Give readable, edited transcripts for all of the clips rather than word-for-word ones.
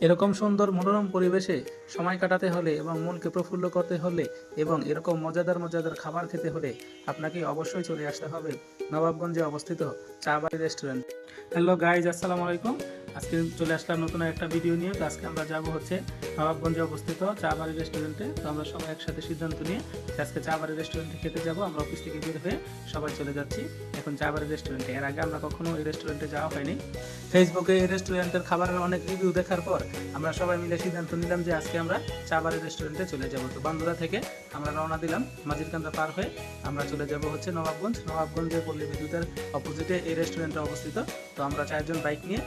এরকম সুন্দর মনোরম পরিবেশে সময় কাটাতে হলে এবং মনকে প্রফুল্ল করতে হলে এবং এরকম মজাদার মজাদার খাবার খেতে হলে আপনাকে অবশ্যই চলে আসতে হবে নবাবগঞ্জে অবস্থিত চা বাড়ি রেস্টুরেন্ট। হ্যালো গাইজ, আসসালামু আলাইকুম। আজকে চলে আসলাম নতুন একটা ভিডিও নিয়ে। তো আজকে আমরা যাব হচ্ছে নবাবগঞ্জে অবস্থিত চা বাড়ি রেস্টুরেন্টে। তো আমরা সবাই একসাথে সিদ্ধান্ত নিয়ে আজকে চা বাড়ি রেস্টুরেন্টে খেতে যাব। আমরা অফিস থেকে বের হয়ে সবাই চলে যাচ্ছি এখন চা বাড়ি রেস্টুরেন্টে। এর আগে আমরা কখনো এই রেস্টুরেন্টে যাওয়া হয়নি। ফেসবুকে এই রেস্টুরেন্টের খাবারের অনেক রিভিউ দেখার পর আমরা সবাই মিলে সিদ্ধান্ত নিলাম যে আজকে আমরা চা বাড়ি রেস্টুরেন্টে চলে যাব। তো বান্দুরা থেকে আমরা রওনা দিলাম, মাঝিরকান্দা পার হয়ে আমরা চলে যাব হচ্ছে নবাবগঞ্জের পল্লী বিদ্যুতের অপোজিটে এই রেস্টুরেন্টটা অবস্থিত। তো আমরা 4 জন বাইক নিয়ে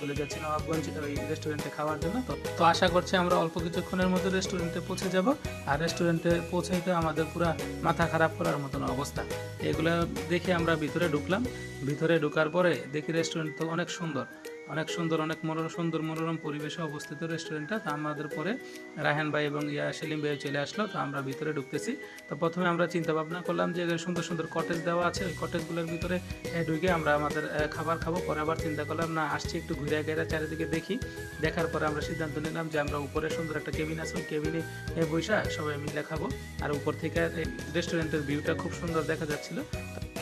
চলে যাচ্ছি নবাবগঞ্জ ওই রেস্টুরেন্টে খাওয়ার জন্য। তো আশা করছি আমরা অল্প কিছুক্ষণের মধ্যে রেস্টুরেন্টে পৌঁছে যাব। আর রেস্টুরেন্টে পৌঁছাইতে আমাদের পুরো মাথা খারাপ করার মতন অবস্থা। এগুলো দেখে আমরা ভিতরে ঢুকলাম। ভিতরে ঢোকার পরে দেখি রেস্টুরেন্ট তো অনেক সুন্দর, অনেক মনোরম পরিবেশে অবস্থিত রেস্টুরেন্টটা। তো আমাদের পরে রায়হান ভাই এবং সেলিম ভাই চলে আসলো। তো আমরা ভিতরে ঢুকতেছি। তো প্রথমে আমরা চিন্তা ভাবনা করলাম যে সুন্দর সুন্দর কটেজ দেওয়া আছে, ওই কটেজগুলোর ভিতরে ঢুকে আমরা আমাদের খাবার খাবো। পরে আবার চিন্তা করলাম না, আসছি একটু ঘুরে গেড়ে চারিদিকে দেখি। দেখার পরে আমরা সিদ্ধান্ত নিলাম যে আমরা উপরে সুন্দর একটা কেবিন আছে, ওই কেবিনে বসে সবাই মিলে খাবো। আর উপর থেকে রেস্টুরেন্টের ভিউটা খুব সুন্দর দেখা যাচ্ছিল।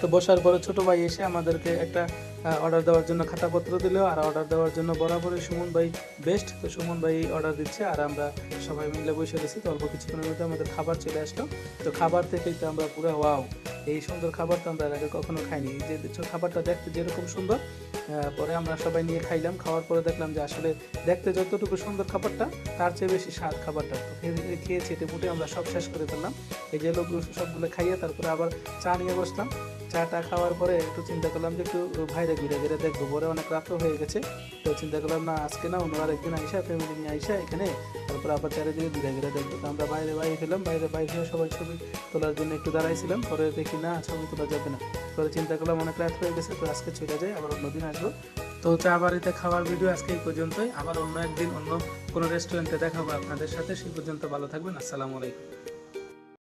তো বসার পরে ছোট ভাই এসে আমাদেরকে একটা অর্ডার দেওয়ার জন্য খাতাপত্র দিল। আর অর্ডার দেওয়ার জন্য বরাবরই সুমন ভাই বেস্ট। তো সুমন ভাই অর্ডার দিচ্ছে আর আমরা সবাই মিলে বসে গেছি। তো অল্প কিছুক্ষণের মধ্যে আমাদের খাবার চলে আসলো। তো খাবার থেকেই তো আমরা পুরো ওয়াও, এই সুন্দর খাবার তো আমরা আগে কখনো খাইনি। এই যে খাবারটা দেখতে যেরকম সুন্দর, পরে আমরা সবাই নিয়ে খাইলাম। খাওয়ার পরে দেখলাম যে আসলে দেখতে যতটুকু সুন্দর খাবারটা, তার চেয়ে বেশি স্বাদ খাবারটা। তো খেয়ে চেটে পুটে আমরা সব শেষ করে ফেললাম। এই যে লোক সবগুলো খাইয়ে তারপরে আবার চা নিয়ে বসলাম। চাটা খাওয়ার পরে একটু চিন্তা করলাম যে একটু বাইরে ঘুরে ঘুরে দেখবো। পরে অনেক রাতও হয়ে গেছে। তো চিন্তা করলাম না, আজকে না অন্য আরেকদিন আইসা ফ্যামিলি নিয়ে আইসা এখানে তারপর আবার চারিদিকে ঘুরে ঘুরে দেখবো। তো আমরা বাইরে ফেলাম। বাইরে সবাই ছবি তোলার জন্য একটু দাঁড়াইছিলাম। পরে দেখি না, ছবি তোলা যাবে না। পরে চিন্তা করলাম অনেক রাত হয়ে গেছে, তো আজকে চলে যাই, আবার অন্যদিন আসবো। তো চা বাড়িতে খাওয়ার ভিডিও আজকে এই পর্যন্তই। আবার অন্য একদিন অন্য কোনো রেস্টুরেন্টে দেখাবো আপনাদের সাথে। সেই পর্যন্ত ভালো থাকবেন। আসসালামু আলাইকুম।